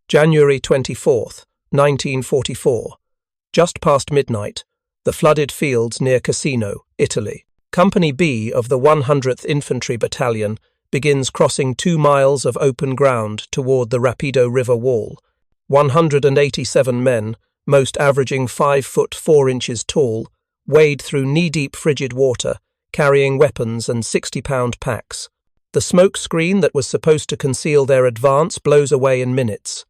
January 24th, 1944. Just past midnight, the flooded fields near Cassino, Italy. Company B of the 100th Infantry Battalion begins crossing 2 miles of open ground toward the Rapido River wall. 187 men, most averaging 5 foot 4 inches tall, wade through knee-deep frigid water, carrying weapons and 60-pound packs. The smoke screen that was supposed to conceal their advance blows away in minutes.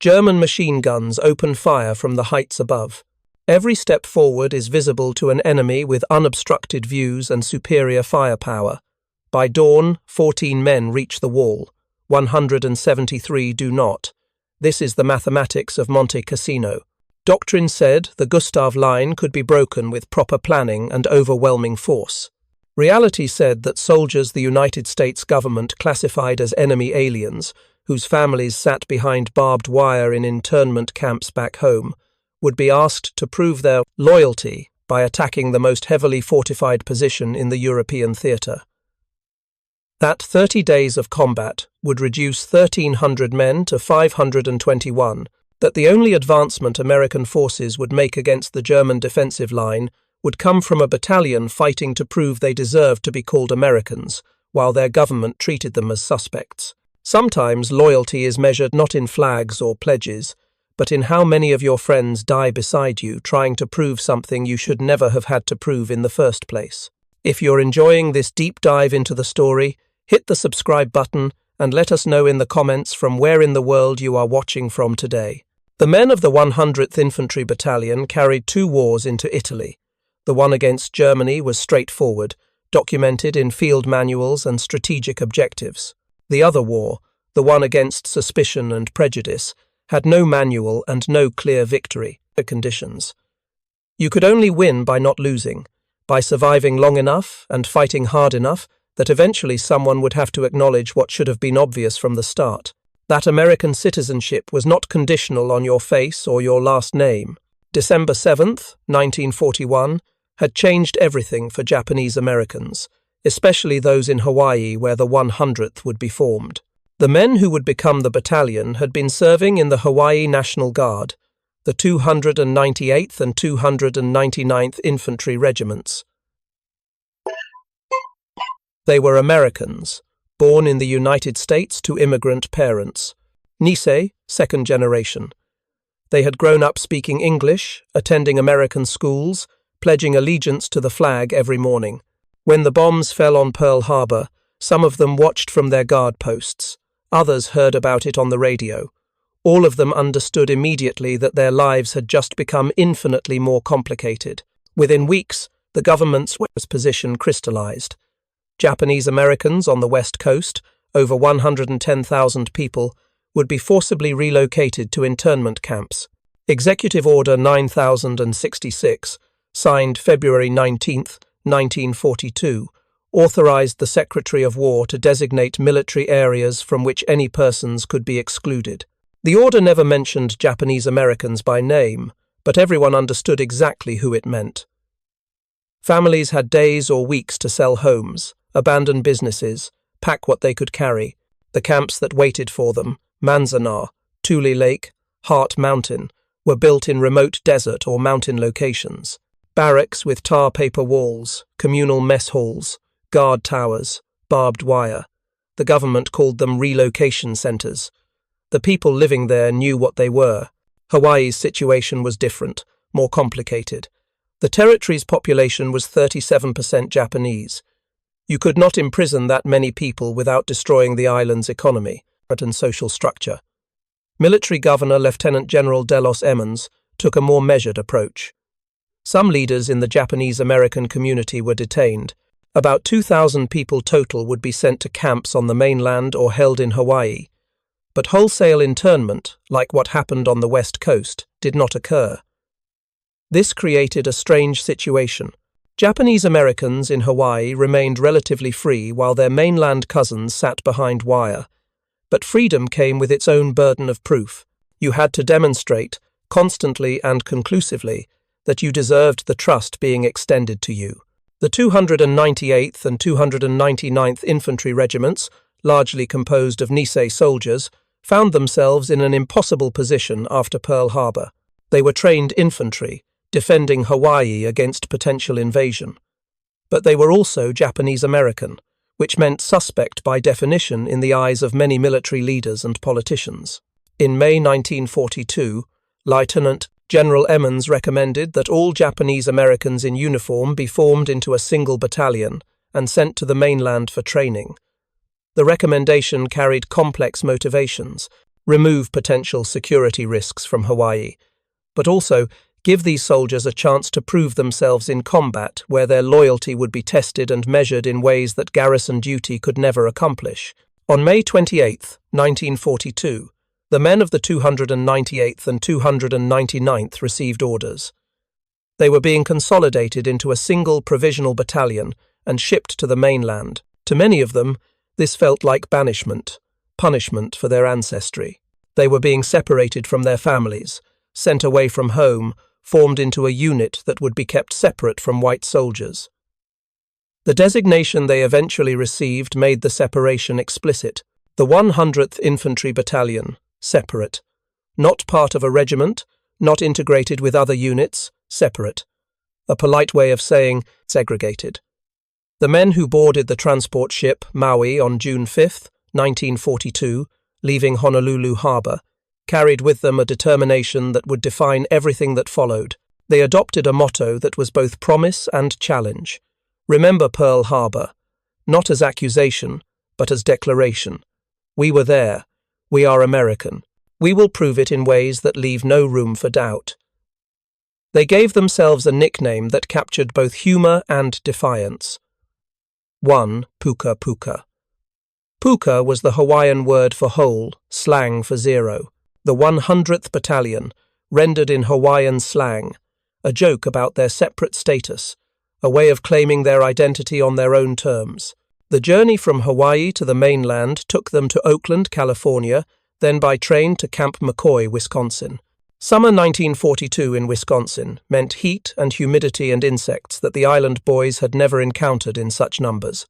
German machine guns open fire from the heights above. Every step forward is visible to an enemy with unobstructed views and superior firepower. By dawn, 14 men reach the wall. 173 do not. This is the mathematics of Monte Cassino. Doctrine said the Gustav Line could be broken with proper planning and overwhelming force. Reality said that soldiers the United States government classified as enemy aliens, whose families sat behind barbed wire in internment camps back home, would be asked to prove their loyalty by attacking the most heavily fortified position in the European theatre. That 30 days of combat would reduce 1,300 men to 521, that the only advancement American forces would make against the German defensive line would come from a battalion fighting to prove they deserved to be called Americans, while their government treated them as suspects. Sometimes loyalty is measured not in flags or pledges, but in how many of your friends die beside you trying to prove something you should never have had to prove in the first place. If you're enjoying this deep dive into the story, hit the subscribe button and let us know in the comments from where in the world you are watching from today. The men of the 100th Infantry Battalion carried 2 wars into Italy. The one against Germany was straightforward, documented in field manuals and strategic objectives. The other war, the one against suspicion and prejudice, had no manual and no clear victory conditions. You could only win by not losing, by surviving long enough and fighting hard enough that eventually someone would have to acknowledge what should have been obvious from the start. That American citizenship was not conditional on your face or your last name. December 7th, 1941, had changed everything for Japanese Americans, especially those in Hawaii where the 100th would be formed. The men who would become the battalion had been serving in the Hawaii National Guard, the 298th and 299th Infantry Regiments. They were Americans, born in the United States to immigrant parents. Nisei, second generation. They had grown up speaking English, attending American schools, pledging allegiance to the flag every morning. When the bombs fell on Pearl Harbor, some of them watched from their guard posts. Others heard about it on the radio. All of them understood immediately that their lives had just become infinitely more complicated. Within weeks, the government's position crystallized. Japanese Americans on the West Coast, over 110,000 people, would be forcibly relocated to internment camps. Executive Order 9066, signed February 19, 1942, authorized the Secretary of War to designate military areas from which any persons could be excluded. The order never mentioned Japanese Americans by name, but everyone understood exactly who it meant. Families had days or weeks to sell homes, abandon businesses, pack what they could carry. The camps that waited for them, Manzanar, Tule Lake, Hart Mountain, were built in remote desert or mountain locations. Barracks with tar paper walls, communal mess halls, guard towers, barbed wire. The government called them relocation centers. The people living there knew what they were. Hawaii's situation was different, more complicated. The territory's population was 37% Japanese. You could not imprison that many people without destroying the island's economy and social structure. Military Governor Lieutenant General Delos Emmons took a more measured approach. Some leaders in the Japanese-American community were detained. About 2,000 people total would be sent to camps on the mainland or held in Hawaii. But wholesale internment, like what happened on the West Coast, did not occur. This created a strange situation. Japanese Americans in Hawaii remained relatively free while their mainland cousins sat behind wire. But freedom came with its own burden of proof. You had to demonstrate, constantly and conclusively, that you deserved the trust being extended to you. The 298th and 299th Infantry Regiments, largely composed of Nisei soldiers, found themselves in an impossible position after Pearl Harbor. They were trained infantry, defending Hawaii against potential invasion. But they were also Japanese-American, which meant suspect by definition in the eyes of many military leaders and politicians. In May 1942, Lieutenant General Emmons recommended that all Japanese Americans in uniform be formed into a single battalion and sent to the mainland for training. The recommendation carried complex motivations: remove potential security risks from Hawaii, but also give these soldiers a chance to prove themselves in combat where their loyalty would be tested and measured in ways that garrison duty could never accomplish. On May 28, 1942, the men of the 298th and 299th received orders. They were being consolidated into a single provisional battalion and shipped to the mainland. To many of them, this felt like banishment, punishment for their ancestry. They were being separated from their families, sent away from home, formed into a unit that would be kept separate from white soldiers. The designation they eventually received made the separation explicit. The 100th Infantry Battalion, separate. Not part of a regiment, not integrated with other units, separate. A polite way of saying segregated. The men who boarded the transport ship Maui on June 5, 1942, leaving Honolulu Harbor, carried with them a determination that would define everything that followed. They adopted a motto that was both promise and challenge. Remember Pearl Harbor, not as accusation, but as declaration. We were there. We are American. We will prove it in ways that leave no room for doubt. They gave themselves a nickname that captured both humor and defiance. 1. Puka Puka. Puka was the Hawaiian word for whole, slang for zero. The 100th Battalion, rendered in Hawaiian slang, a joke about their separate status, a way of claiming their identity on their own terms. The journey from Hawaii to the mainland took them to Oakland, California, then by train to Camp McCoy, Wisconsin. Summer 1942 in Wisconsin meant heat and humidity and insects that the island boys had never encountered in such numbers.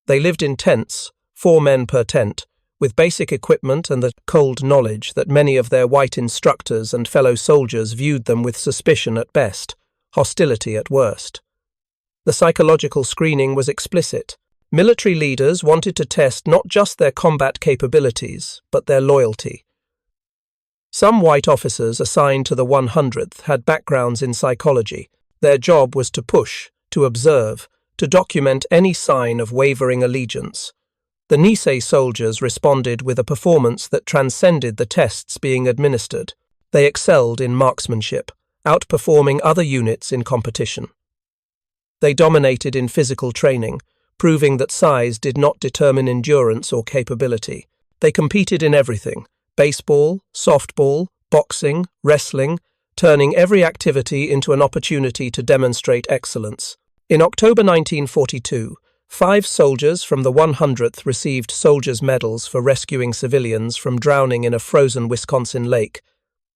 They lived in tents, 4 men per tent, with basic equipment and the cold knowledge that many of their white instructors and fellow soldiers viewed them with suspicion at best, hostility at worst. The psychological screening was explicit. Military leaders wanted to test not just their combat capabilities, but their loyalty. Some white officers assigned to the 100th had backgrounds in psychology. Their job was to push, to observe, to document any sign of wavering allegiance. The Nisei soldiers responded with a performance that transcended the tests being administered. They excelled in marksmanship, outperforming other units in competition. They dominated in physical training, proving that size did not determine endurance or capability. They competed in everything: baseball, softball, boxing, wrestling, turning every activity into an opportunity to demonstrate excellence. In October 1942, 5 soldiers from the 100th received soldiers' medals for rescuing civilians from drowning in a frozen Wisconsin lake,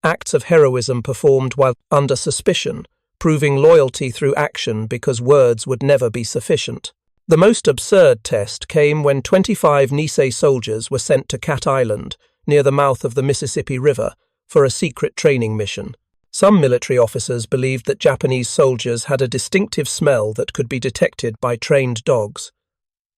acts of heroism performed while under suspicion, proving loyalty through action because words would never be sufficient. The most absurd test came when 25 Nisei soldiers were sent to Cat Island, near the mouth of the Mississippi River, for a secret training mission. Some military officers believed that Japanese soldiers had a distinctive smell that could be detected by trained dogs.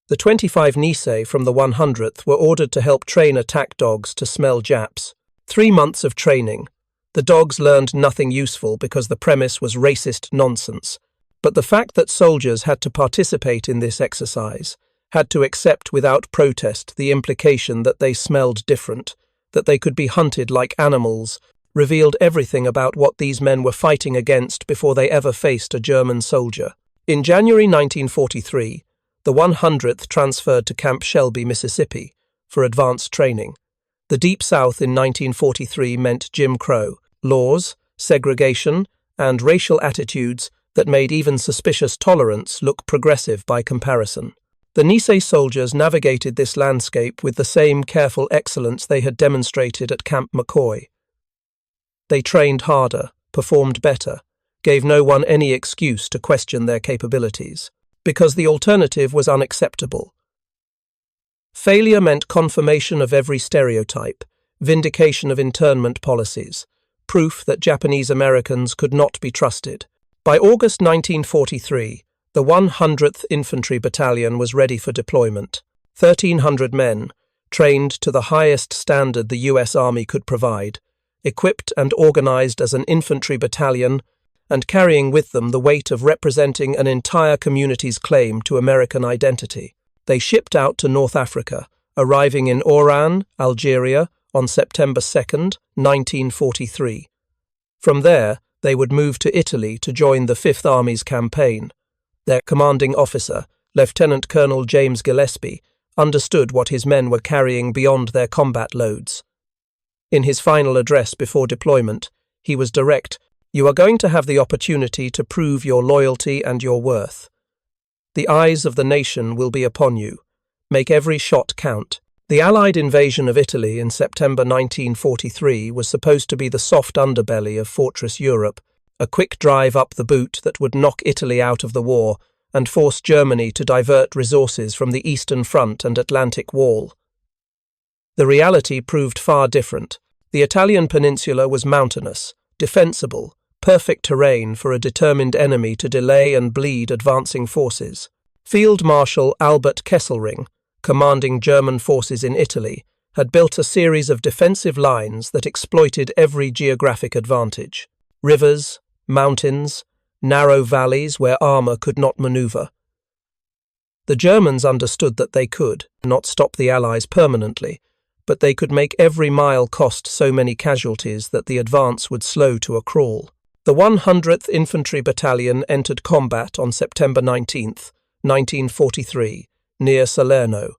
The 25 Nisei from the 100th were ordered to help train attack dogs to smell Japs. 3 months of training. The dogs learned nothing useful because the premise was racist nonsense. But the fact that soldiers had to participate in this exercise, had to accept without protest the implication that they smelled different, that they could be hunted like animals, revealed everything about what these men were fighting against before they ever faced a German soldier. In January 1943, the 100th transferred to Camp Shelby, Mississippi, for advanced training. The Deep South in 1943 meant Jim Crow, laws, segregation, and racial attitudes that made even suspicious tolerance look progressive by comparison. The Nisei soldiers navigated this landscape with the same careful excellence they had demonstrated at Camp McCoy. They trained harder, performed better, gave no one any excuse to question their capabilities, because the alternative was unacceptable. Failure meant confirmation of every stereotype, vindication of internment policies, proof that Japanese Americans could not be trusted. By August 1943, the 100th Infantry Battalion was ready for deployment. 1,300 men, trained to the highest standard the U.S. Army could provide, equipped and organized as an infantry battalion, and carrying with them the weight of representing an entire community's claim to American identity. They shipped out to North Africa, arriving in Oran, Algeria, on September 2, 1943. From there, they would move to Italy to join the Fifth Army's campaign. Their commanding officer, Lieutenant Colonel James Gillespie, understood what his men were carrying beyond their combat loads. In his final address before deployment, he was direct: "You are going to have the opportunity to prove your loyalty and your worth. The eyes of the nation will be upon you. Make every shot count." The Allied invasion of Italy in September 1943 was supposed to be the soft underbelly of Fortress Europe, a quick drive up the boot that would knock Italy out of the war and force Germany to divert resources from the Eastern Front and Atlantic Wall. The reality proved far different. The Italian peninsula was mountainous, defensible, perfect terrain for a determined enemy to delay and bleed advancing forces. Field Marshal Albert Kesselring, commanding German forces in Italy, had built a series of defensive lines that exploited every geographic advantage: rivers, mountains, narrow valleys where armour could not manoeuvre. The Germans understood that they could not stop the Allies permanently, but they could make every mile cost so many casualties that the advance would slow to a crawl. The 100th Infantry Battalion entered combat on September 19, 1943, near Salerno.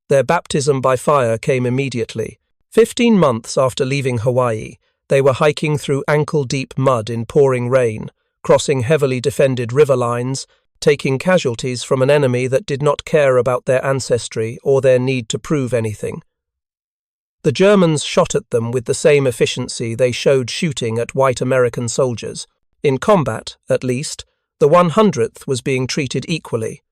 Their baptism by fire came immediately. 15 months after leaving Hawaii, they were hiking through ankle-deep mud in pouring rain, crossing heavily defended river lines, taking casualties from an enemy that did not care about their ancestry or their need to prove anything. The Germans shot at them with the same efficiency they showed shooting at white American soldiers. In combat, at least, the 100th was being treated equally.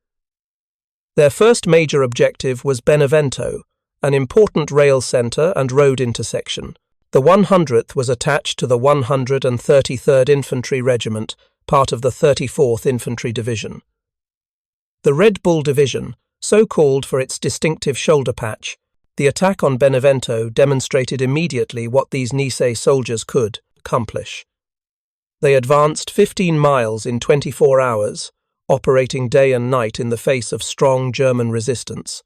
Their first major objective was Benevento, an important rail centre and road intersection. The 100th was attached to the 133rd Infantry Regiment, part of the 34th Infantry Division. The Red Bull Division, so called for its distinctive shoulder patch, the attack on Benevento demonstrated immediately what these Nisei soldiers could accomplish. They advanced 15 miles in 24 hours, operating day and night in the face of strong German resistance.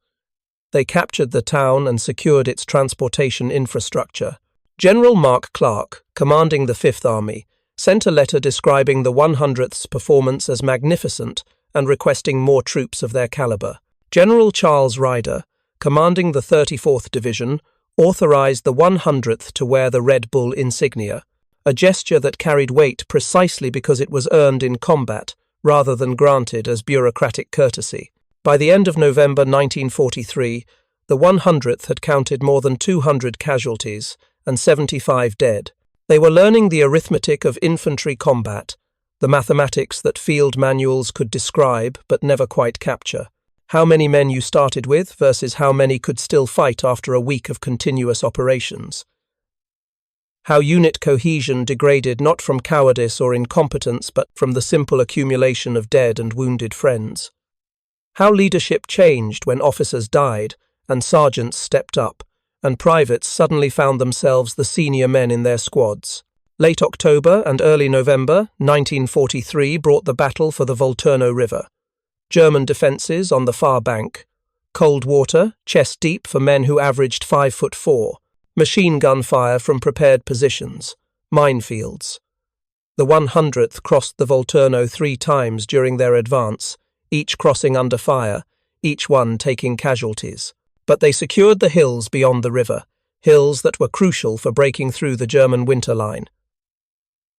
They captured the town and secured its transportation infrastructure. General Mark Clark, commanding the Fifth Army, sent a letter describing the 100th's performance as magnificent and requesting more troops of their caliber. General Charles Ryder, commanding the 34th Division, authorized the 100th to wear the Red Bull insignia, a gesture that carried weight precisely because it was earned in combat rather than granted as bureaucratic courtesy. By the end of November 1943, the 100th had counted more than 200 casualties and 75 dead. They were learning the arithmetic of infantry combat, the mathematics that field manuals could describe but never quite capture. How many men you started with versus how many could still fight after a week of continuous operations. How unit cohesion degraded not from cowardice or incompetence but from the simple accumulation of dead and wounded friends. How leadership changed when officers died and sergeants stepped up, and privates suddenly found themselves the senior men in their squads. Late October and early November 1943 brought the battle for the Volturno River. German defences on the far bank. Cold water, chest deep for men who averaged 5'4". Machine gun fire from prepared positions. Minefields. The 100th crossed the Volturno 3 times during their advance, each crossing under fire, each one taking casualties. But they secured the hills beyond the river, hills that were crucial for breaking through the German winter line.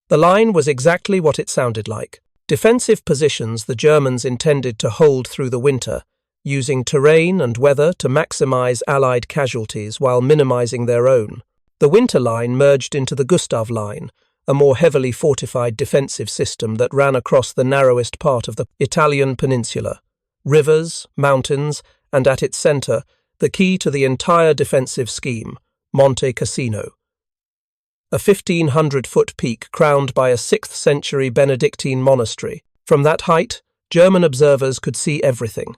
The line was exactly what it sounded like. Defensive positions the Germans intended to hold through the winter, using terrain and weather to maximize Allied casualties while minimizing their own. The winter line merged into the Gustav Line, a more heavily fortified defensive system that ran across the narrowest part of the Italian peninsula. Rivers, mountains, and at its center, the key to the entire defensive scheme: Monte Cassino. A 1,500-foot peak crowned by a 6th century Benedictine monastery. From that height, German observers could see everything.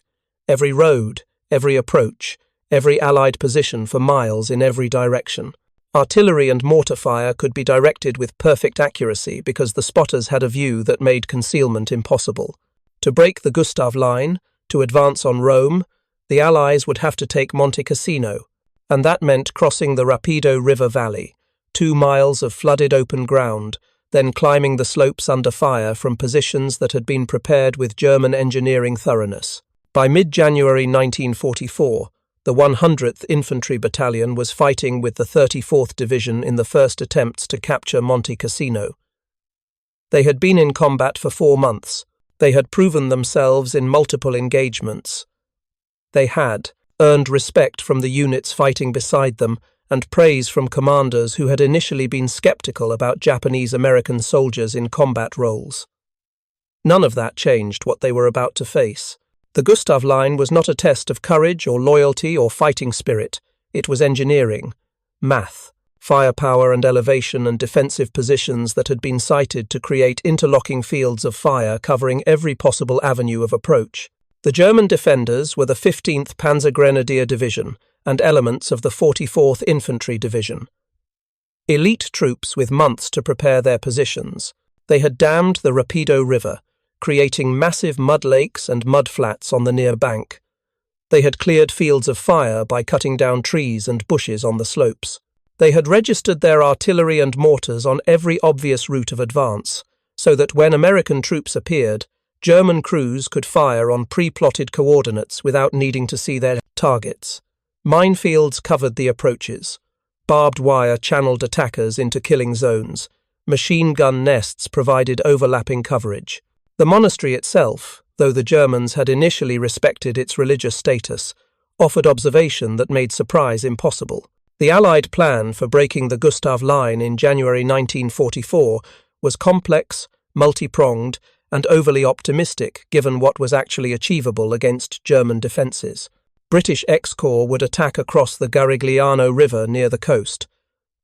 Every road, every approach, every Allied position for miles in every direction. Artillery and mortar fire could be directed with perfect accuracy because the spotters had a view that made concealment impossible. To break the Gustav Line, to advance on Rome, the Allies would have to take Monte Cassino, and that meant crossing the Rapido River valley, 2 miles of flooded open ground, then climbing the slopes under fire from positions that had been prepared with German engineering thoroughness. By mid-January 1944, the 100th Infantry Battalion was fighting with the 34th Division in the first attempts to capture Monte Cassino. They had been in combat for 4 months. They had proven themselves in multiple engagements. They had earned respect from the units fighting beside them and praise from commanders who had initially been skeptical about Japanese-American soldiers in combat roles. None of that changed what they were about to face. The Gustav Line was not a test of courage or loyalty or fighting spirit. It was engineering, math, firepower and elevation and defensive positions that had been sited to create interlocking fields of fire covering every possible avenue of approach. The German defenders were the 15th Panzergrenadier Division and elements of the 44th Infantry Division. Elite troops with months to prepare their positions. They had dammed the Rapido River, creating massive mud lakes and mud flats on the near bank. They had cleared fields of fire by cutting down trees and bushes on the slopes. They had registered their artillery and mortars on every obvious route of advance, so that when American troops appeared, German crews could fire on pre-plotted coordinates without needing to see their targets. Minefields covered the approaches. Barbed wire channeled attackers into killing zones. Machine gun nests provided overlapping coverage. The monastery itself, though the Germans had initially respected its religious status, offered observation that made surprise impossible. The Allied plan for breaking the Gustav Line in January 1944 was complex, multi-pronged, and overly optimistic given what was actually achievable against German defences. British X-Corps would attack across the Garigliano River near the coast.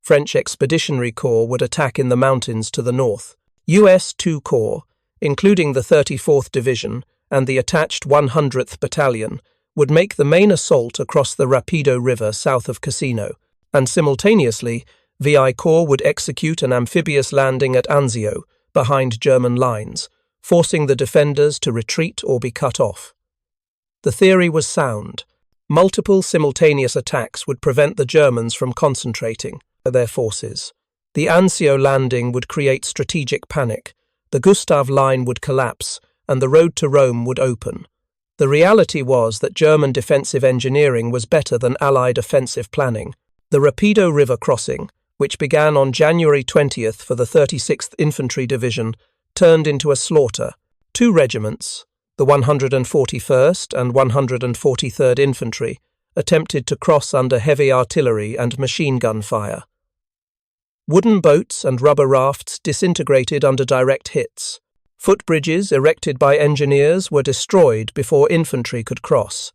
French Expeditionary Corps would attack in the mountains to the north. US 2 Corps, including the 34th Division and the attached 100th Battalion, would make the main assault across the Rapido River south of Cassino, and simultaneously, VI Corps would execute an amphibious landing at Anzio, behind German lines, forcing the defenders to retreat or be cut off. The theory was sound. Multiple simultaneous attacks would prevent the Germans from concentrating their forces. The Anzio landing would create strategic panic, the Gustav Line would collapse, and the road to Rome would open. The reality was that German defensive engineering was better than Allied offensive planning. The Rapido River crossing, which began on January 20th for the 36th Infantry Division, turned into a slaughter. 2 regiments, the 141st and 143rd Infantry, attempted to cross under heavy artillery and machine gun fire. Wooden boats and rubber rafts disintegrated under direct hits. Footbridges erected by engineers were destroyed before infantry could cross.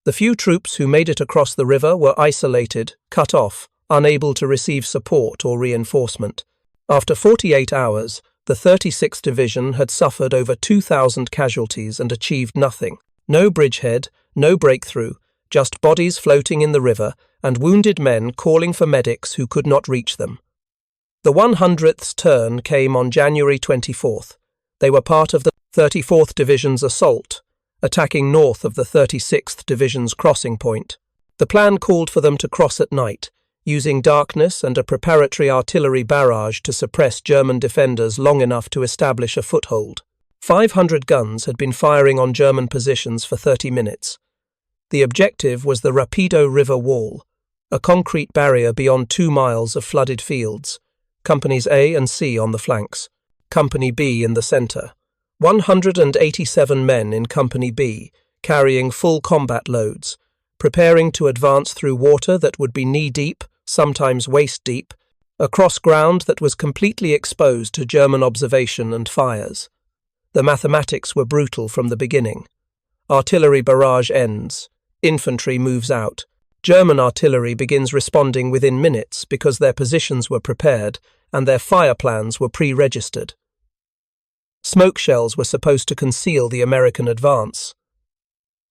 The few troops who made it across the river were isolated, cut off, unable to receive support or reinforcement. After 48 hours, the 36th Division had suffered over 2,000 casualties and achieved nothing. No bridgehead, no breakthrough, just bodies floating in the river and wounded men calling for medics who could not reach them. The 100th's turn came on January 24th. They were part of the 34th Division's assault, attacking north of the 36th Division's crossing point. The plan called for them to cross at night, using darkness and a preparatory artillery barrage to suppress German defenders long enough to establish a foothold. 500 guns had been firing on German positions for 30 minutes. The objective was the Rapido River Wall, a concrete barrier beyond 2 miles of flooded fields, Companies A and C on the flanks, Company B in the centre. 187 men in Company B, carrying full combat loads, preparing to advance through water that would be knee-deep, sometimes waist-deep, across ground that was completely exposed to German observation and fires. The mathematics were brutal from the beginning. Artillery barrage ends. Infantry moves out. German artillery begins responding within minutes because their positions were prepared and their fire plans were pre-registered. Smoke shells were supposed to conceal the American advance.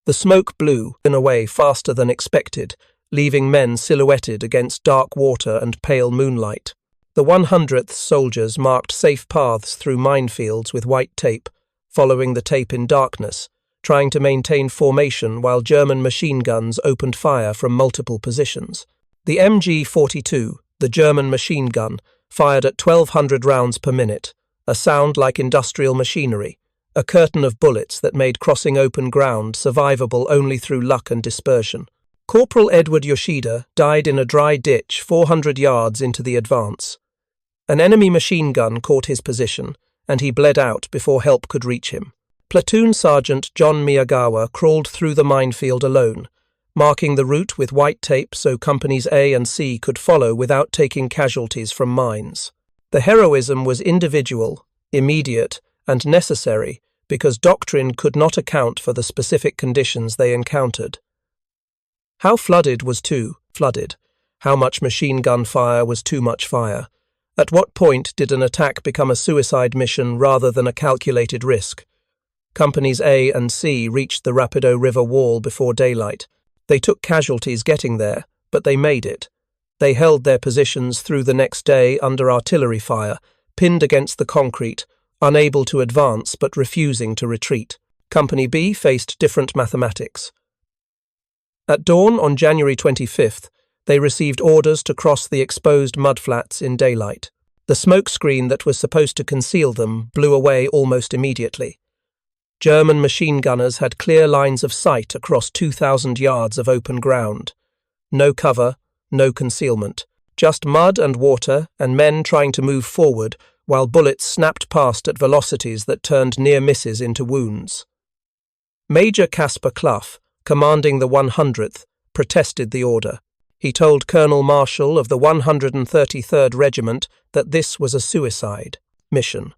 The smoke blew away faster than expected, leaving men silhouetted against dark water and pale moonlight. The 100th soldiers marked safe paths through minefields with white tape, following the tape in darkness, trying to maintain formation while German machine guns opened fire from multiple positions. The MG-42, the German machine gun, fired at 1,200 rounds per minute, a sound like industrial machinery, a curtain of bullets that made crossing open ground survivable only through luck and dispersion. Corporal Edward Yoshida died in a dry ditch 400 yards into the advance. An enemy machine gun caught his position, and he bled out before help could reach him. Platoon Sergeant John Miyagawa crawled through the minefield alone, marking the route with white tape so Companies A and C could follow without taking casualties from mines. The heroism was individual, immediate, and necessary because Doctrine could not account for the specific conditions they encountered. How flooded was too flooded? How much machine gun fire was too much fire? At what point did an attack become a suicide mission rather than a calculated risk? Companies A and C reached the Rapido River wall before daylight. They took casualties getting there, but they made it. They held their positions through the next day under artillery fire, pinned against the concrete, unable to advance but refusing to retreat. Company B faced different mathematics. At dawn on January 25th, they received orders to cross the exposed mudflats in daylight. The smoke screen that was supposed to conceal them blew away almost immediately. German machine gunners had clear lines of sight across 2,000 yards of open ground. No cover, no concealment, just mud and water and men trying to move forward while bullets snapped past at velocities that turned near misses into wounds. Major Caspar Clough, commanding the 100th, protested the order. He told Colonel Marshall of the 133rd Regiment that this was a suicide mission.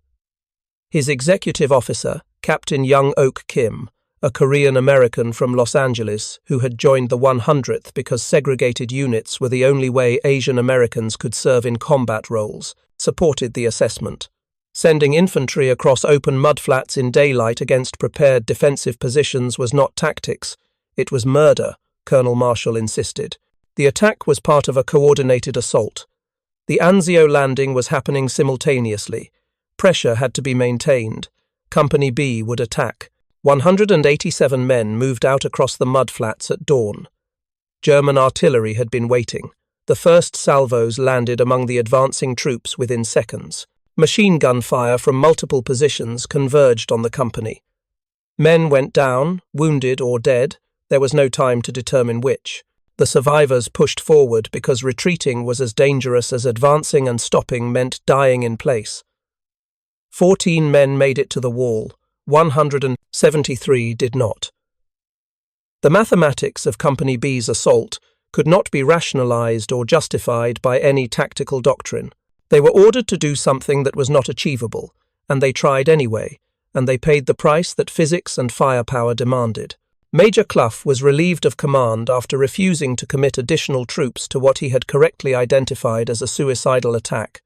His executive officer, Captain Young Ok Kim, a Korean-American from Los Angeles who had joined the 100th because segregated units were the only way Asian Americans could serve in combat roles, supported the assessment. Sending infantry across open mudflats in daylight against prepared defensive positions was not tactics, it was murder, Colonel Marshall insisted. The attack was part of a coordinated assault. The Anzio landing was happening simultaneously. Pressure had to be maintained. Company B would attack. 187 men moved out across the mudflats at dawn. German artillery had been waiting. The first salvos landed among the advancing troops within seconds. Machine gun fire from multiple positions converged on the company. Men went down, wounded or dead. There was no time to determine which. The survivors pushed forward because retreating was as dangerous as advancing, and stopping meant dying in place. 14 men made it to the wall, 173 did not. The mathematics of Company B's assault could not be rationalized or justified by any tactical doctrine. They were ordered to do something that was not achievable, and they tried anyway, and they paid the price that physics and firepower demanded. Major Clough was relieved of command after refusing to commit additional troops to what he had correctly identified as a suicidal attack.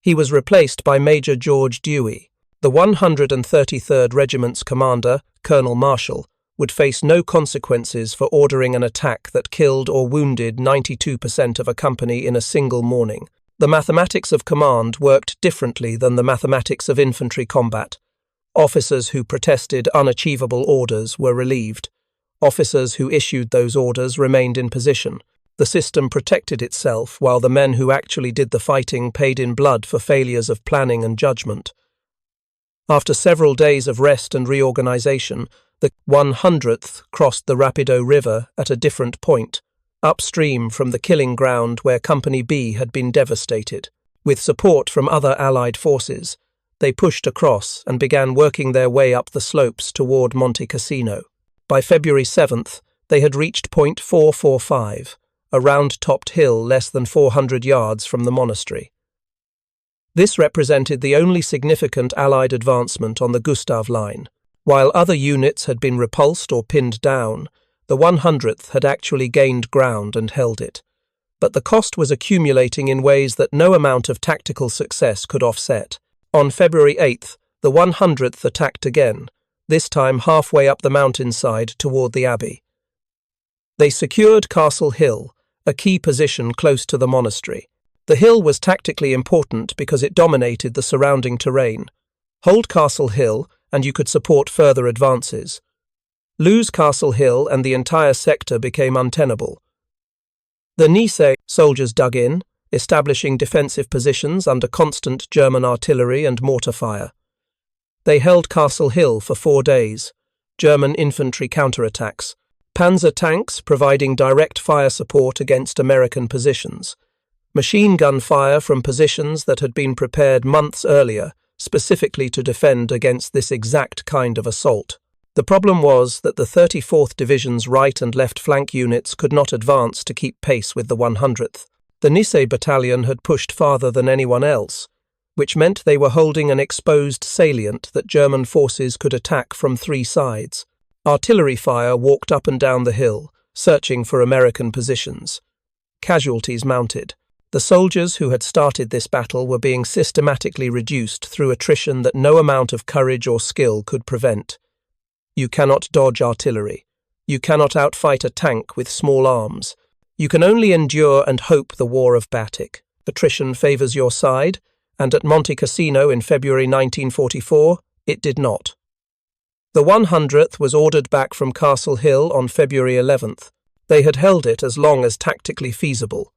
He was replaced by Major George Dewey. The 133rd Regiment's commander, Colonel Marshall, would face no consequences for ordering an attack that killed or wounded 92% of a company in a single morning. The mathematics of command worked differently than the mathematics of infantry combat. Officers who protested unachievable orders were relieved. Officers who issued those orders remained in position. The system protected itself while the men who actually did the fighting paid in blood for failures of planning and judgment. After several days of rest and reorganization, the 100th crossed the Rapido River at a different point, upstream from the killing ground where Company B had been devastated. With support from other Allied forces, they pushed across and began working their way up the slopes toward Monte Cassino. By February 7th, they had reached Point 445, a round-topped hill less than 400 yards from the monastery. This represented the only significant Allied advancement on the Gustav Line. While other units had been repulsed or pinned down, the 100th had actually gained ground and held it. But the cost was accumulating in ways that no amount of tactical success could offset. On February 8th, the 100th attacked again, this time halfway up the mountainside toward the abbey. They secured Castle Hill, a key position close to the monastery. The hill was tactically important because it dominated the surrounding terrain. Hold Castle Hill, and you could support further advances. Lose Castle Hill, and the entire sector became untenable. The Nice soldiers dug in, establishing defensive positions under constant German artillery and mortar fire. They held Castle Hill for 4 days. German infantry counterattacks, panzer tanks providing direct fire support against American positions, machine gun fire from positions that had been prepared months earlier, specifically to defend against this exact kind of assault. The problem was that the 34th Division's right and left flank units could not advance to keep pace with the 100th. The Nice Battalion had pushed farther than anyone else, which meant they were holding an exposed salient that German forces could attack from 3 sides. Artillery fire walked up and down the hill, searching for American positions. Casualties mounted. The soldiers who had started this battle were being systematically reduced through attrition that no amount of courage or skill could prevent. You cannot dodge artillery. You cannot outfight a tank with small arms. You can only endure and hope the war of Batik. Attrition favours your side, and at Monte Cassino in February 1944, it did not. The 100th was ordered back from Castle Hill on February 11th. They had held it as long as tactically feasible.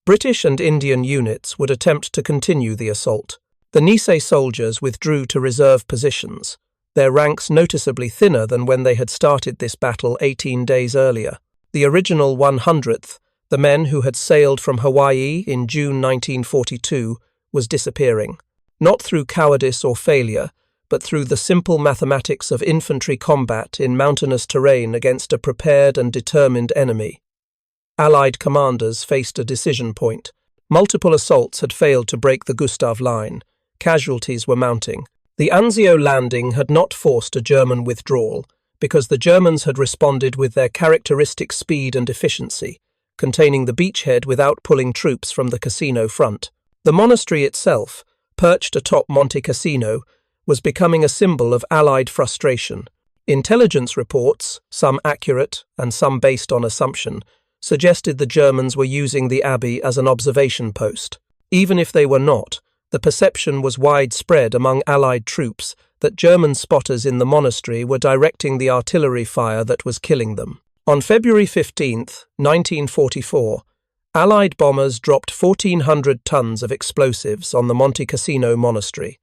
British and Indian units would attempt to continue the assault. The Nice soldiers withdrew to reserve positions, their ranks noticeably thinner than when they had started this battle 18 days earlier. The original 100th, the men who had sailed from Hawaii in June 1942, was disappearing, not through cowardice or failure, but through the simple mathematics of infantry combat in mountainous terrain against a prepared and determined enemy. Allied commanders faced a decision point. Multiple assaults had failed to break the Gustav Line. Casualties were mounting. The Anzio landing had not forced a German withdrawal, because the Germans had responded with their characteristic speed and efficiency, containing the beachhead without pulling troops from the Cassino front. The monastery itself, perched atop Monte Cassino, was becoming a symbol of Allied frustration. Intelligence reports, some accurate and some based on assumption, suggested the Germans were using the abbey as an observation post. Even if they were not, the perception was widespread among Allied troops that German spotters in the monastery were directing the artillery fire that was killing them. On February 15, 1944, Allied bombers dropped 1,400 tons of explosives on the Monte Cassino monastery.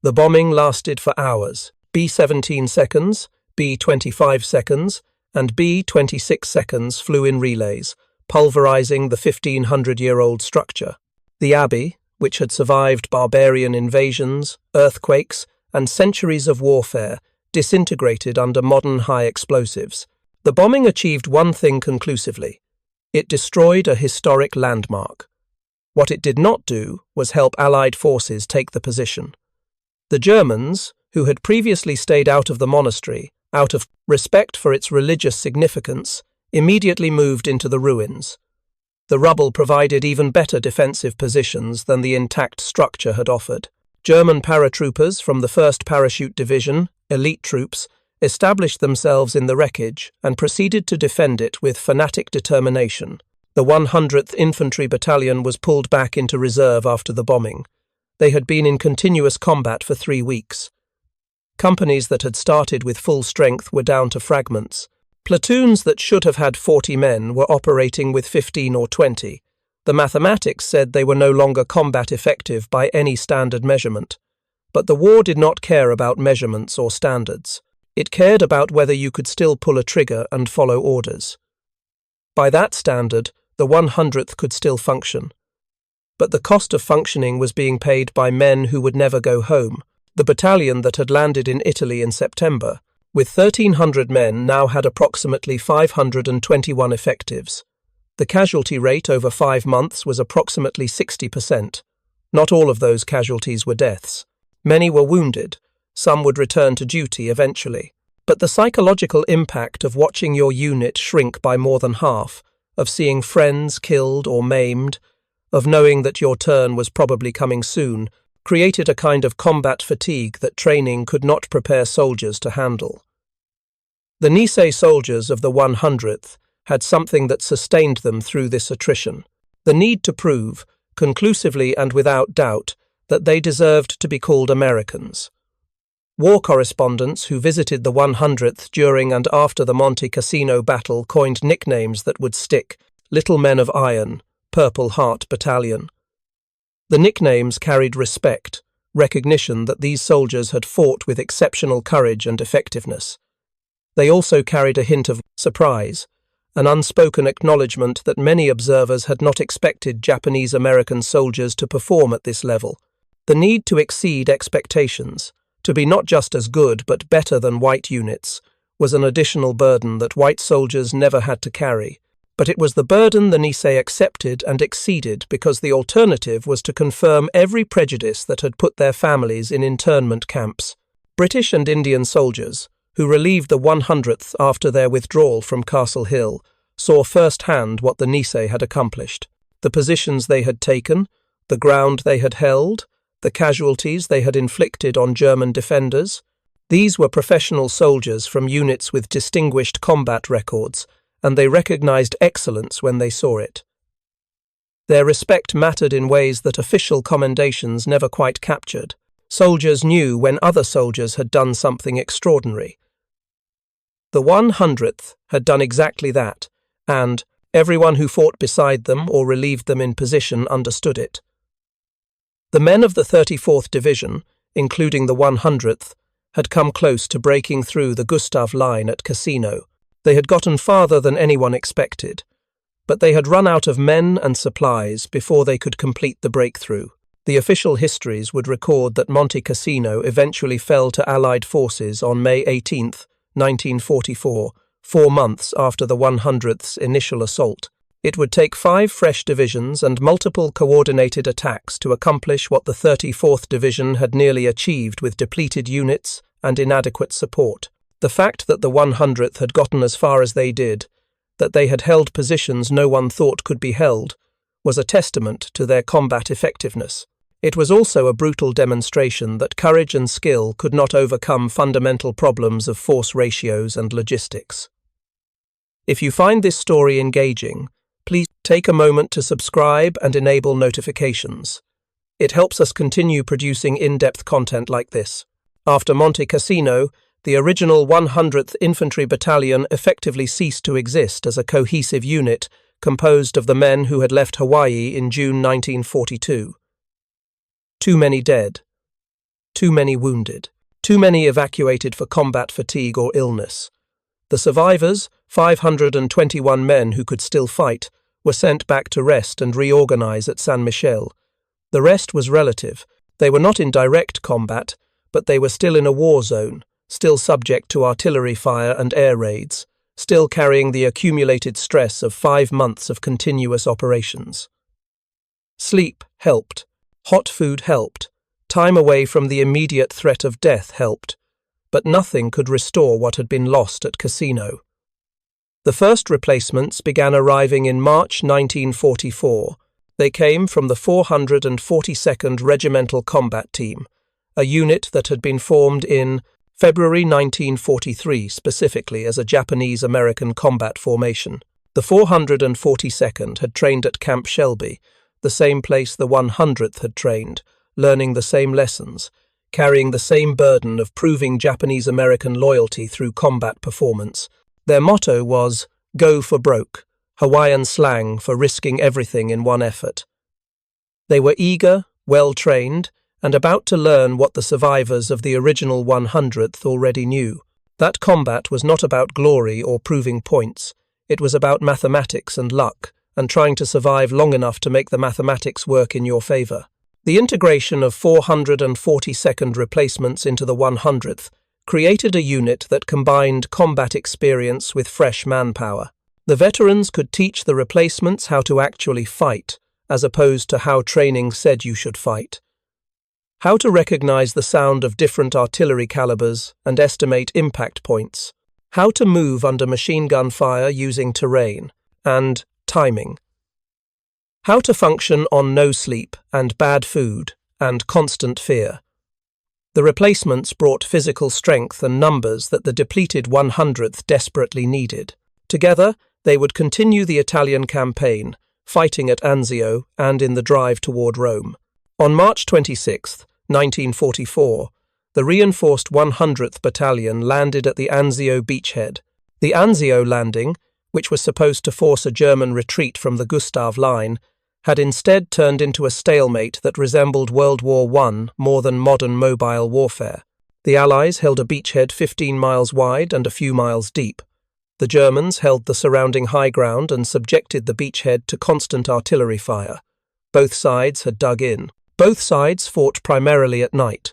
The bombing lasted for hours. B-17 seconds, B-25 seconds, and B-26 seconds flew in relays, pulverizing the 1,500-year-old structure. The abbey, which had survived barbarian invasions, earthquakes, and centuries of warfare, disintegrated under modern high explosives. The bombing achieved one thing conclusively. It destroyed a historic landmark. What it did not do was help Allied forces take the position. The Germans, who had previously stayed out of the monastery, out of respect for its religious significance, immediately moved into the ruins. The rubble provided even better defensive positions than the intact structure had offered. German paratroopers from the 1st Parachute Division, elite troops, established themselves in the wreckage and proceeded to defend it with fanatic determination. The 100th Infantry Battalion was pulled back into reserve after the bombing. They had been in continuous combat for 3 weeks. Companies that had started with full strength were down to fragments. Platoons that should have had 40 men were operating with 15 or 20. The mathematics said they were no longer combat effective by any standard measurement. But the war did not care about measurements or standards. It cared about whether you could still pull a trigger and follow orders. By that standard, the 100th could still function. But the cost of functioning was being paid by men who would never go home. The battalion that had landed in Italy in September, with 1,300 men, now had approximately 521 effectives. The casualty rate over 5 months was approximately 60%. Not all of those casualties were deaths. Many were wounded. Some would return to duty eventually. But the psychological impact of watching your unit shrink by more than half, of seeing friends killed or maimed, of knowing that your turn was probably coming soon, created a kind of combat fatigue that training could not prepare soldiers to handle. The Nisei soldiers of the 100th had something that sustained them through this attrition: the need to prove, conclusively and without doubt, that they deserved to be called Americans. War correspondents who visited the 100th during and after the Monte Cassino battle coined nicknames that would stick: Little Men of Iron, Purple Heart Battalion. The nicknames carried respect, recognition that these soldiers had fought with exceptional courage and effectiveness. They also carried a hint of surprise, an unspoken acknowledgement that many observers had not expected Japanese-American soldiers to perform at this level. The need to exceed expectations, to be not just as good but better than white units, was an additional burden that white soldiers never had to carry. But it was the burden the Nisei accepted and exceeded because the alternative was to confirm every prejudice that had put their families in internment camps. British and Indian soldiers, who relieved the 100th after their withdrawal from Castle Hill, saw firsthand what the Nisei had accomplished: the positions they had taken, the ground they had held, the casualties they had inflicted on German defenders. These were professional soldiers from units with distinguished combat records, and they recognized excellence when they saw it. Their respect mattered in ways that official commendations never quite captured. Soldiers knew when other soldiers had done something extraordinary. The 100th had done exactly that, and everyone who fought beside them or relieved them in position understood it. The men of the 34th Division, including the 100th, had come close to breaking through the Gustav Line at Cassino. They had gotten farther than anyone expected, but they had run out of men and supplies before they could complete the breakthrough. The official histories would record that Monte Cassino eventually fell to Allied forces on May 18, 1944, 4 months after the 100th's initial assault. It would take 5 fresh divisions and multiple coordinated attacks to accomplish what the 34th Division had nearly achieved with depleted units and inadequate support. The fact that the 100th had gotten as far as they did, that they had held positions no one thought could be held, was a testament to their combat effectiveness. It was also a brutal demonstration that courage and skill could not overcome fundamental problems of force ratios and logistics. If you find this story engaging, please take a moment to subscribe and enable notifications. It helps us continue producing in-depth content like this. After Monte Cassino, the original 100th Infantry Battalion effectively ceased to exist as a cohesive unit composed of the men who had left Hawaii in June 1942. Too many dead, too many wounded, too many evacuated for combat fatigue or illness. The survivors, 521 men who could still fight, were sent back to rest and reorganize at San Michel. The rest was relative. They were not in direct combat, but they were still in a war zone, still subject to artillery fire and air raids, still carrying the accumulated stress of 5 months of continuous operations. Sleep helped. Hot food helped. Time away from the immediate threat of death helped. But nothing could restore what had been lost at Cassino. The first replacements began arriving in March 1944. They came from the 442nd Regimental Combat Team, a unit that had been formed in February 1943 specifically as a Japanese-American combat formation. The 442nd had trained at Camp Shelby, the same place the 100th had trained, learning the same lessons, carrying the same burden of proving Japanese-American loyalty through combat performance. Their motto was, "Go for broke," Hawaiian slang for risking everything in one effort. They were eager, well-trained, and about to learn what the survivors of the original 100th already knew. That combat was not about glory or proving points. It was about mathematics and luck, and trying to survive long enough to make the mathematics work in your favor. The integration of 442nd replacements into the 100th created a unit that combined combat experience with fresh manpower. The veterans could teach the replacements how to actually fight, as opposed to how training said you should fight. How to recognize the sound of different artillery calibers and estimate impact points. How to move under machine gun fire using terrain and timing. How to function on no sleep and bad food and constant fear. The replacements brought physical strength and numbers that the depleted 100th desperately needed. Together, they would continue the Italian campaign, fighting at Anzio and in the drive toward Rome. On March 26, 1944, the reinforced 100th Battalion landed at the Anzio beachhead. The Anzio landing, which was supposed to force a German retreat from the Gustav Line, had instead turned into a stalemate that resembled World War I more than modern mobile warfare. The Allies held a beachhead 15 miles wide and a few miles deep. The Germans held the surrounding high ground and subjected the beachhead to constant artillery fire. Both sides had dug in. Both sides fought primarily at night.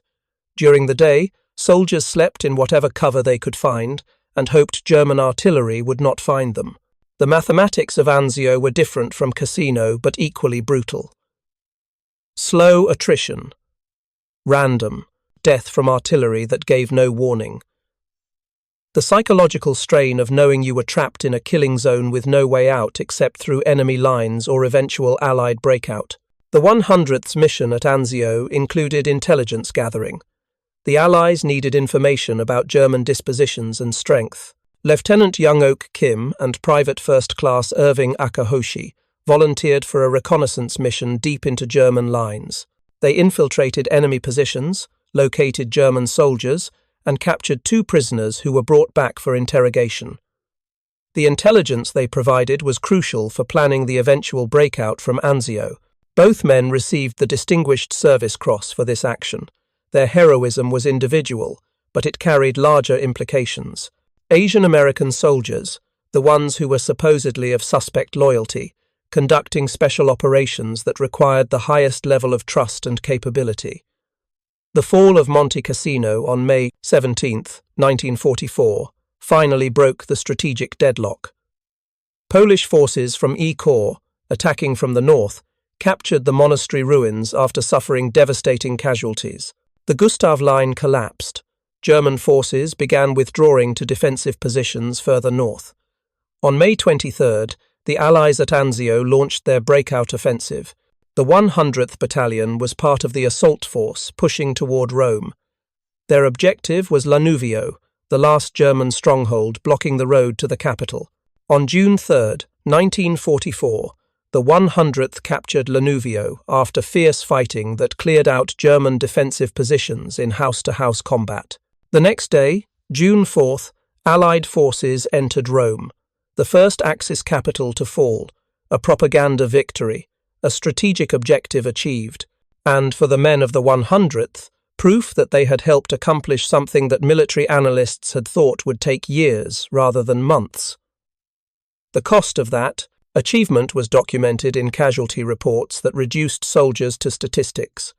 During the day, soldiers slept in whatever cover they could find and hoped German artillery would not find them. The mathematics of Anzio were different from Cassino but equally brutal. Slow attrition. Random. Death from artillery that gave no warning. The psychological strain of knowing you were trapped in a killing zone with no way out except through enemy lines or eventual Allied breakout. The 100th's mission at Anzio included intelligence gathering. The Allies needed information about German dispositions and strength. Lieutenant Young Oak Kim and Private First Class Irving Akahoshi volunteered for a reconnaissance mission deep into German lines. They infiltrated enemy positions, located German soldiers, and captured 2 prisoners who were brought back for interrogation. The intelligence they provided was crucial for planning the eventual breakout from Anzio. Both men received the Distinguished Service Cross for this action. Their heroism was individual, but it carried larger implications. Asian American soldiers, the ones who were supposedly of suspect loyalty, conducting special operations that required the highest level of trust and capability. The fall of Monte Cassino on May 17, 1944, finally broke the strategic deadlock. Polish forces from E Corps, attacking from the north, captured the monastery ruins after suffering devastating casualties. The Gustav Line collapsed. German forces began withdrawing to defensive positions further north. On May 23, the Allies at Anzio launched their breakout offensive. The 100th Battalion was part of the assault force pushing toward Rome. Their objective was Lanuvio, the last German stronghold blocking the road to the capital. On June 3, 1944, the 100th captured Lanuvio after fierce fighting that cleared out German defensive positions in house-to-house combat. The next day, June 4th, Allied forces entered Rome, the first Axis capital to fall, a propaganda victory, a strategic objective achieved, and for the men of the 100th, proof that they had helped accomplish something that military analysts had thought would take years rather than months. The cost of that achievement was documented in casualty reports that reduced soldiers to statistics.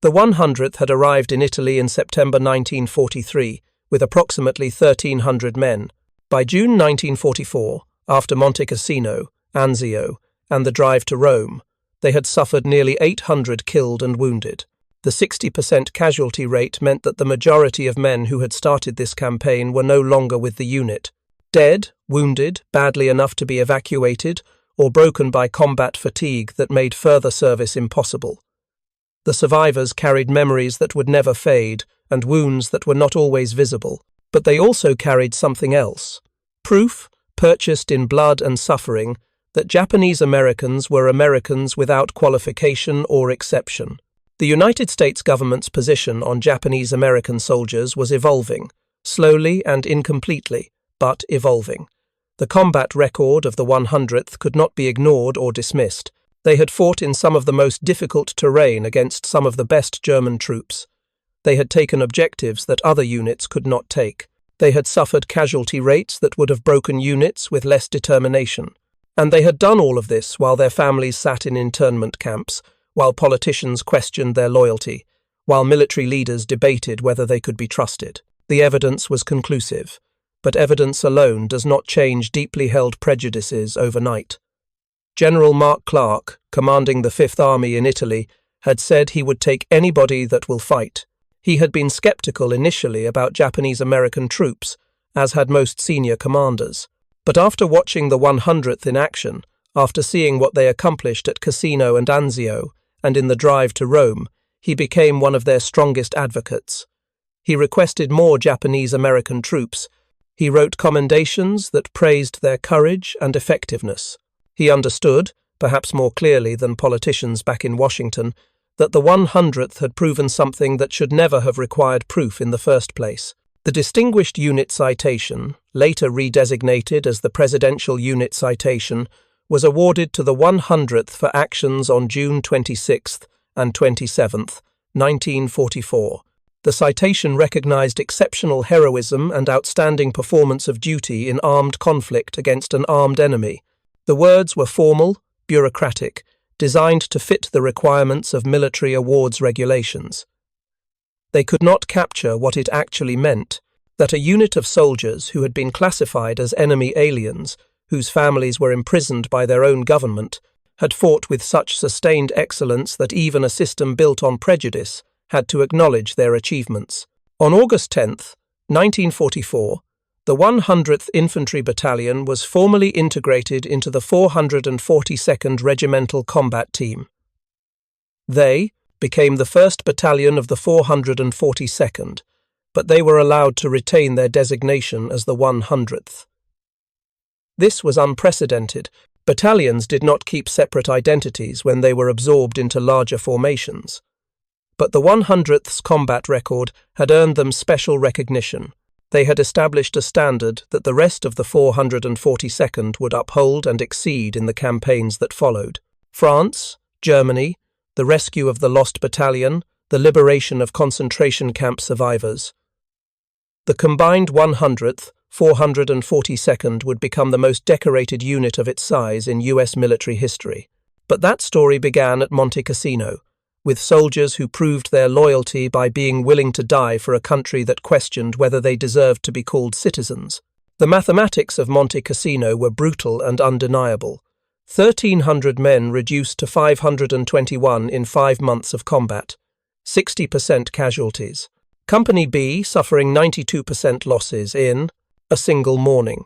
The 100th had arrived in Italy in September 1943 with approximately 1,300 men. By June 1944, after Monte Cassino, Anzio, and the drive to Rome, they had suffered nearly 800 killed and wounded. The 60% casualty rate meant that the majority of men who had started this campaign were no longer with the unit. Dead, wounded, badly enough to be evacuated, or broken by combat fatigue that made further service impossible. The survivors carried memories that would never fade and wounds that were not always visible, but they also carried something else. Proof, purchased in blood and suffering, that Japanese Americans were Americans without qualification or exception. The United States government's position on Japanese American soldiers was evolving, slowly and incompletely, but evolving. The combat record of the 100th could not be ignored or dismissed. They had fought in some of the most difficult terrain against some of the best German troops. They had taken objectives that other units could not take. They had suffered casualty rates that would have broken units with less determination. And they had done all of this while their families sat in internment camps, while politicians questioned their loyalty, while military leaders debated whether they could be trusted. The evidence was conclusive, but evidence alone does not change deeply held prejudices overnight. General Mark Clark, commanding the Fifth Army in Italy, had said he would take anybody that will fight. He had been skeptical initially about Japanese-American troops, as had most senior commanders. But after watching the 100th in action, after seeing what they accomplished at Cassino and Anzio, and in the drive to Rome, he became one of their strongest advocates. He requested more Japanese-American troops. He wrote commendations that praised their courage and effectiveness. He understood, perhaps more clearly than politicians back in Washington, that the 100th had proven something that should never have required proof in the first place. The Distinguished Unit Citation, later redesignated as the Presidential Unit Citation, was awarded to the 100th for actions on June 26th and 27th, 1944. The citation recognized exceptional heroism and outstanding performance of duty in armed conflict against an armed enemy. The words were formal, bureaucratic, designed to fit the requirements of military awards regulations. They could not capture what it actually meant, that a unit of soldiers who had been classified as enemy aliens, whose families were imprisoned by their own government, had fought with such sustained excellence that even a system built on prejudice had to acknowledge their achievements. On August 10, 1944, the 100th Infantry Battalion was formally integrated into the 442nd Regimental Combat Team. They became the first battalion of the 442nd, but they were allowed to retain their designation as the 100th. This was unprecedented. Battalions did not keep separate identities when they were absorbed into larger formations. But the 100th's combat record had earned them special recognition. They had established a standard that the rest of the 442nd would uphold and exceed in the campaigns that followed. France, Germany, the rescue of the lost battalion, the liberation of concentration camp survivors. The combined 100th, 442nd would become the most decorated unit of its size in U.S. military history. But that story began at Monte Cassino, with soldiers who proved their loyalty by being willing to die for a country that questioned whether they deserved to be called citizens. The mathematics of Monte Cassino were brutal and undeniable. 1,300 men reduced to 521 in 5 months of combat, 60% casualties. Company B suffering 92% losses in a single morning.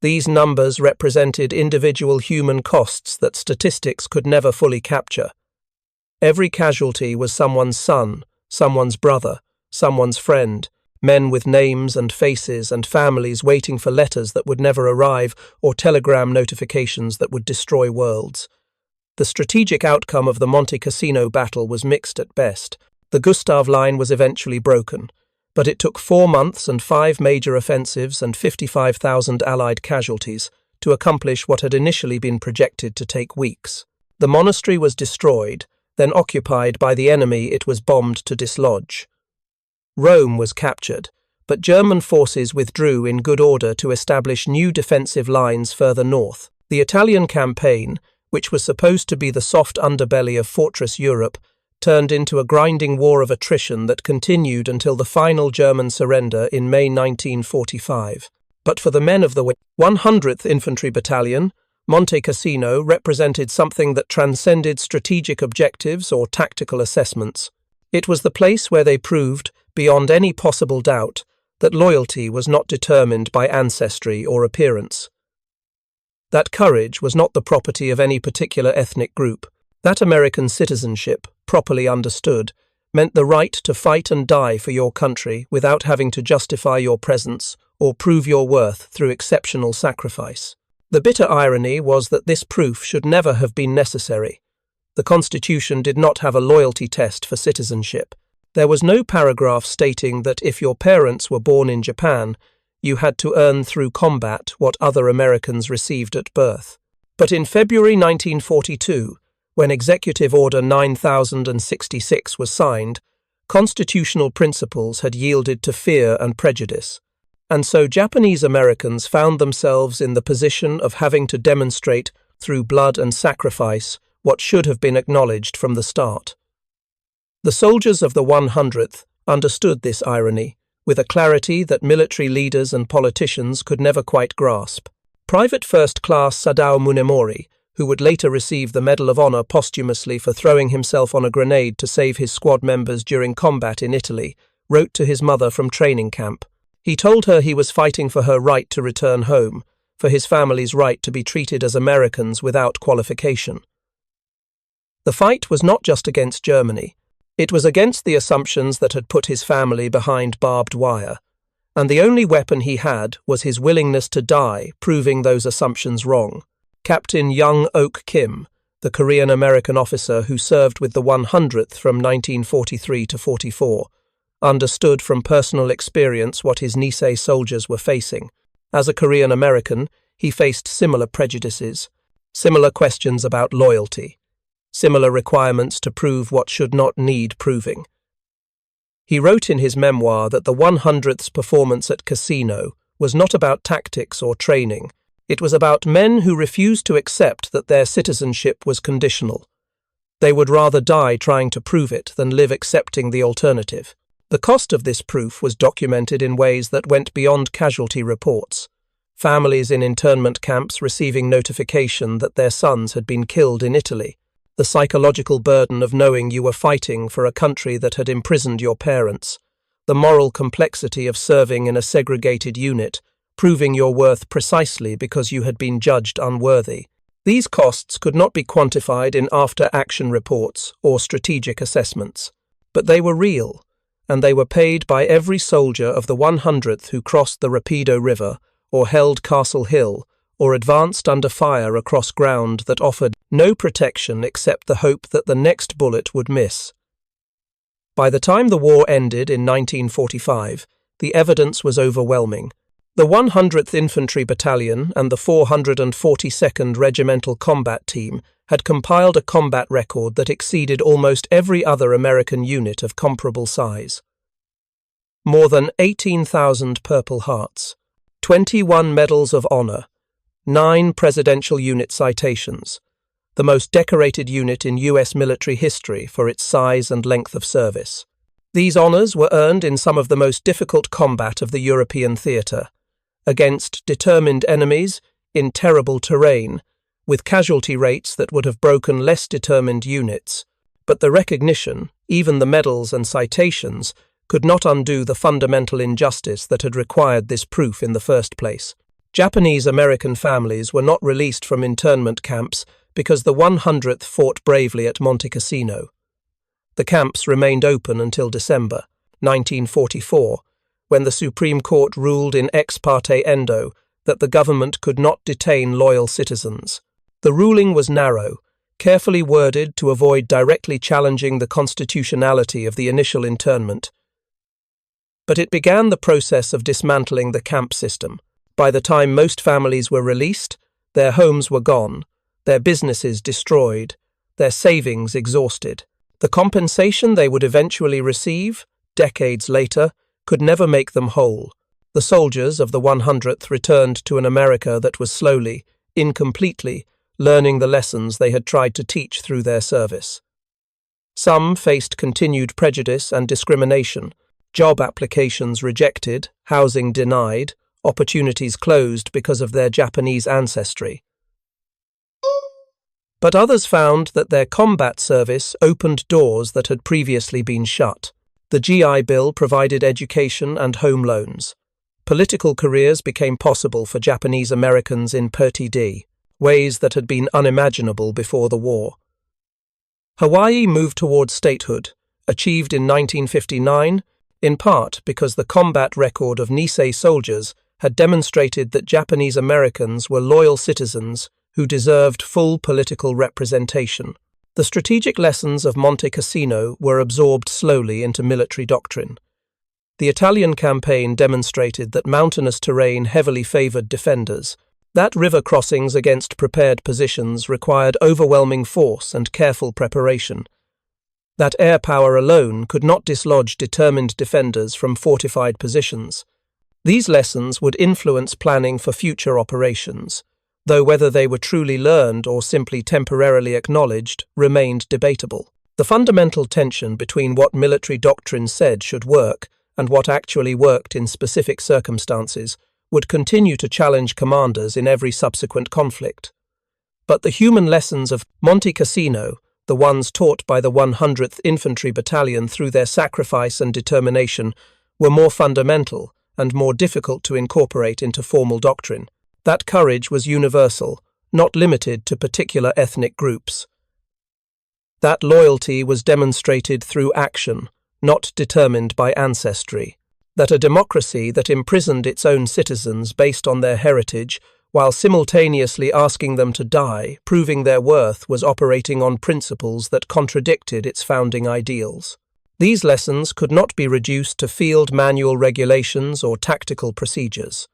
These numbers represented individual human costs that statistics could never fully capture. Every casualty was someone's son, someone's brother, someone's friend, men with names and faces and families waiting for letters that would never arrive or telegram notifications that would destroy worlds. The strategic outcome of the Monte Cassino battle was mixed at best. The Gustav Line was eventually broken, but it took 4 months and 5 major offensives and 55,000 Allied casualties to accomplish what had initially been projected to take weeks. The monastery was destroyed, then occupied by the enemy it was bombed to dislodge. Rome was captured, but German forces withdrew in good order to establish new defensive lines further north. The Italian campaign, which was supposed to be the soft underbelly of Fortress Europe, turned into a grinding war of attrition that continued until the final German surrender in May 1945. But for the men of the 100th Infantry Battalion, Monte Cassino represented something that transcended strategic objectives or tactical assessments. It was the place where they proved, beyond any possible doubt, that loyalty was not determined by ancestry or appearance. That courage was not the property of any particular ethnic group. That American citizenship, properly understood, meant the right to fight and die for your country without having to justify your presence or prove your worth through exceptional sacrifice. The bitter irony was that this proof should never have been necessary. The Constitution did not have a loyalty test for citizenship. There was no paragraph stating that if your parents were born in Japan, you had to earn through combat what other Americans received at birth. But in February 1942, when Executive Order 9066 was signed, constitutional principles had yielded to fear and prejudice. And so Japanese Americans found themselves in the position of having to demonstrate through blood and sacrifice what should have been acknowledged from the start. The soldiers of the 100th understood this irony with a clarity that military leaders and politicians could never quite grasp. Private First Class Sadao Munemori, who would later receive the Medal of Honor posthumously for throwing himself on a grenade to save his squad members during combat in Italy, wrote to his mother from training camp. He told her he was fighting for her right to return home, for his family's right to be treated as Americans without qualification. The fight was not just against Germany. It was against the assumptions that had put his family behind barbed wire, and the only weapon he had was his willingness to die, proving those assumptions wrong. Captain Young Ok Kim, the Korean-American officer who served with the 100th from 1943 to 44, understood from personal experience what his Nisei soldiers were facing. As a Korean-American, he faced similar prejudices, similar questions about loyalty, similar requirements to prove what should not need proving. He wrote in his memoir that the 100th's performance at Cassino was not about tactics or training. It was about men who refused to accept that their citizenship was conditional. They would rather die trying to prove it than live accepting the alternative. The cost of this proof was documented in ways that went beyond casualty reports. Families in internment camps receiving notification that their sons had been killed in Italy. The psychological burden of knowing you were fighting for a country that had imprisoned your parents. The moral complexity of serving in a segregated unit, proving your worth precisely because you had been judged unworthy. These costs could not be quantified in after-action reports or strategic assessments, but they were real, and they were paid by every soldier of the 100th who crossed the Rapido River or held Castle Hill or advanced under fire across ground that offered no protection except the hope that the next bullet would miss. By the time the war ended in 1945, the evidence was overwhelming. The 100th Infantry Battalion and the 442nd Regimental Combat Team had compiled a combat record that exceeded almost every other American unit of comparable size. More than 18,000 Purple Hearts, 21 Medals of Honor, 9 Presidential Unit citations, the most decorated unit in U.S. military history for its size and length of service. These honors were earned in some of the most difficult combat of the European theatre, against determined enemies in terrible terrain, with casualty rates that would have broken less determined units. But the recognition, even the medals and citations, could not undo the fundamental injustice that had required this proof in the first place. Japanese-American families were not released from internment camps because the 100th fought bravely at Monte Cassino. The camps remained open until December 1944, when the Supreme Court ruled in ex parte endo that the government could not detain loyal citizens. The ruling was narrow, carefully worded to avoid directly challenging the constitutionality of the initial internment. But it began the process of dismantling the camp system. By the time most families were released, their homes were gone, their businesses destroyed, their savings exhausted. The compensation they would eventually receive, decades later, could never make them whole. The soldiers of the 100th returned to an America that was slowly, incompletely, learning the lessons they had tried to teach through their service. Some faced continued prejudice and discrimination, job applications rejected, housing denied, opportunities closed because of their Japanese ancestry. But others found that their combat service opened doors that had previously been shut. The GI Bill provided education and home loans. Political careers became possible for Japanese Americans in PRTD, ways that had been unimaginable before the war. Hawaii moved towards statehood, achieved in 1959, in part because the combat record of Nisei soldiers had demonstrated that Japanese Americans were loyal citizens who deserved full political representation. The strategic lessons of Monte Cassino were absorbed slowly into military doctrine. The Italian campaign demonstrated that mountainous terrain heavily favored defenders, that river crossings against prepared positions required overwhelming force and careful preparation, that air power alone could not dislodge determined defenders from fortified positions. These lessons would influence planning for future operations, though whether they were truly learned or simply temporarily acknowledged remained debatable. The fundamental tension between what military doctrine said should work and what actually worked in specific circumstances would continue to challenge commanders in every subsequent conflict. But the human lessons of Monte Cassino, the ones taught by the 100th Infantry Battalion through their sacrifice and determination, were more fundamental and more difficult to incorporate into formal doctrine. That courage was universal, not limited to particular ethnic groups. That loyalty was demonstrated through action, not determined by ancestry. That a democracy that imprisoned its own citizens based on their heritage, while simultaneously asking them to die, proving their worth, was operating on principles that contradicted its founding ideals. These lessons could not be reduced to field manual regulations or tactical procedures.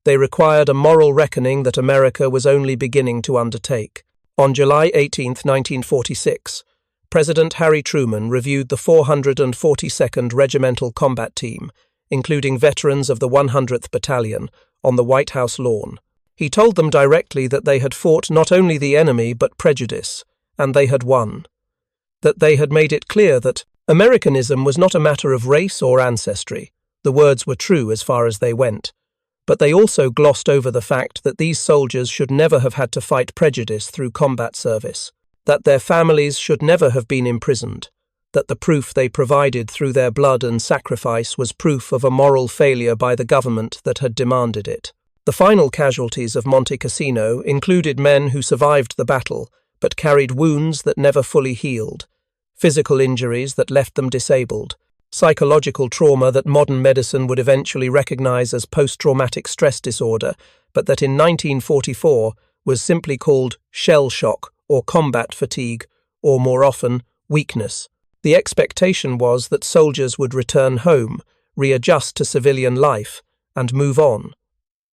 They required a moral reckoning that America was only beginning to undertake. On July 18, 1946, President Harry Truman reviewed the 442nd Regimental Combat Team, including veterans of the 100th Battalion, on the White House lawn. He told them directly that they had fought not only the enemy but prejudice, and they had won. That they had made it clear that Americanism was not a matter of race or ancestry. The words were true as far as they went. But they also glossed over the fact that these soldiers should never have had to fight prejudice through combat service, that their families should never have been imprisoned, that the proof they provided through their blood and sacrifice was proof of a moral failure by the government that had demanded it. The final casualties of Monte Cassino included men who survived the battle but carried wounds that never fully healed, physical injuries that left them disabled, psychological trauma that modern medicine would eventually recognize as post-traumatic stress disorder, but that in 1944 was simply called shell shock or combat fatigue, or more often, weakness. The expectation was that soldiers would return home, readjust to civilian life, and move on.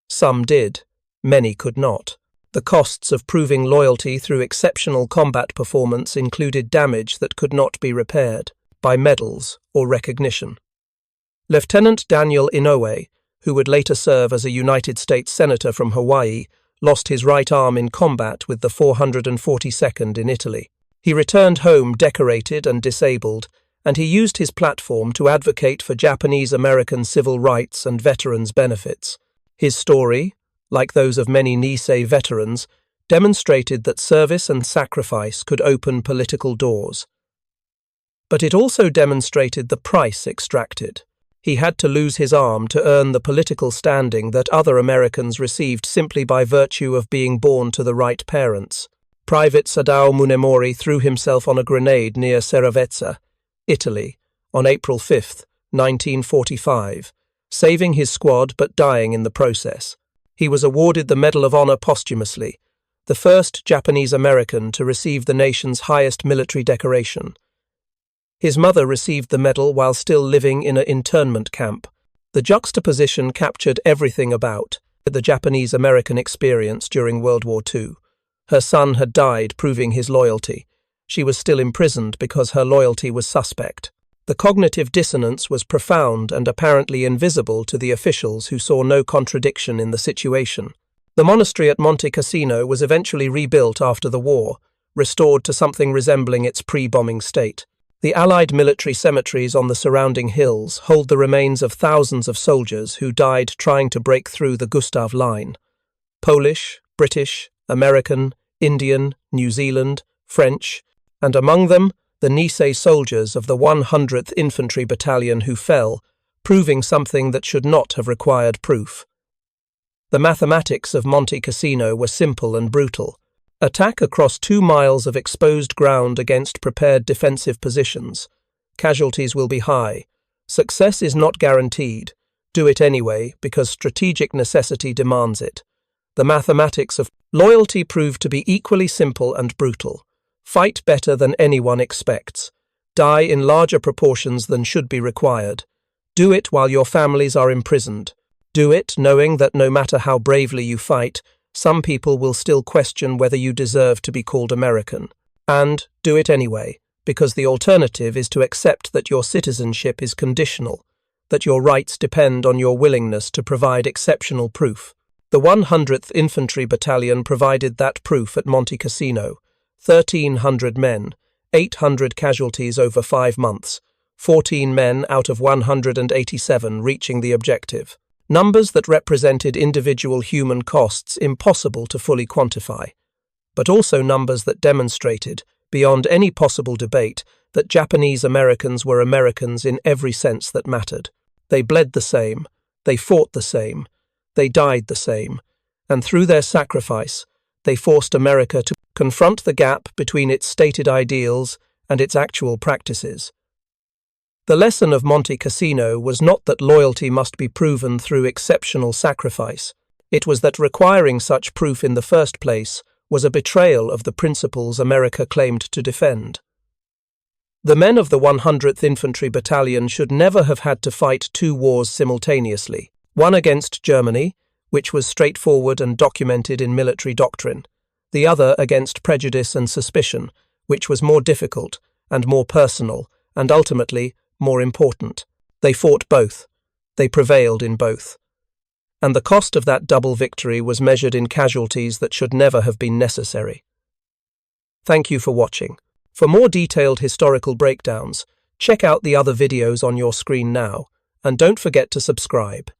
Some did, many could not. The costs of proving loyalty through exceptional combat performance included damage that could not be repaired by medals or recognition. Lieutenant Daniel Inouye, who would later serve as a United States Senator from Hawaii, lost his right arm in combat with the 442nd in Italy. He returned home decorated and disabled, and he used his platform to advocate for Japanese-American civil rights and veterans' benefits. His story, like those of many Nisei veterans, demonstrated that service and sacrifice could open political doors. But it also demonstrated the price extracted. He had to lose his arm to earn the political standing that other Americans received simply by virtue of being born to the right parents. Private Sadao Munemori threw himself on a grenade near Seravezza, Italy, on April 5, 1945, saving his squad but dying in the process. He was awarded the Medal of Honor posthumously, the first Japanese-American to receive the nation's highest military decoration. His mother received the medal while still living in an internment camp. The juxtaposition captured everything about the Japanese-American experience during World War II. Her son had died, proving his loyalty. She was still imprisoned because her loyalty was suspect. The cognitive dissonance was profound and apparently invisible to the officials who saw no contradiction in the situation. The monastery at Monte Cassino was eventually rebuilt after the war, restored to something resembling its pre-bombing state. The Allied military cemeteries on the surrounding hills hold the remains of thousands of soldiers who died trying to break through the Gustav Line. Polish, British, American, Indian, New Zealand, French, and among them, the Nisei soldiers of the 100th Infantry Battalion who fell, proving something that should not have required proof. The mathematics of Monte Cassino were simple and brutal. Attack across 2 miles of exposed ground against prepared defensive positions. Casualties will be high. Success is not guaranteed. Do it anyway, because strategic necessity demands it. The mathematics of loyalty proved to be equally simple and brutal. Fight better than anyone expects. Die in larger proportions than should be required. Do it while your families are imprisoned. Do it knowing that no matter how bravely you fight, some people will still question whether you deserve to be called American. And do it anyway, because the alternative is to accept that your citizenship is conditional, that your rights depend on your willingness to provide exceptional proof. The 100th Infantry Battalion provided that proof at Monte Cassino. 1,300 men, 800 casualties over 5 months, 14 men out of 187 reaching the objective. Numbers that represented individual human costs impossible to fully quantify. but also numbers that demonstrated, beyond any possible debate, that Japanese Americans were Americans in every sense that mattered. They bled the same, they fought the same, they died the same, and through their sacrifice, they forced America to confront the gap between its stated ideals and its actual practices. The lesson of Monte Cassino was not that loyalty must be proven through exceptional sacrifice. It was that requiring such proof in the first place was a betrayal of the principles America claimed to defend. The men of the 100th Infantry Battalion should never have had to fight two wars simultaneously, one against Germany, which was straightforward and documented in military doctrine, the other against prejudice and suspicion, which was more difficult and more personal, and ultimately more important. They fought both. They prevailed in both. And the cost of that double victory was measured in casualties that should never have been necessary. Thank you for watching. For more detailed historical breakdowns, check out the other videos on your screen now, and don't forget to subscribe.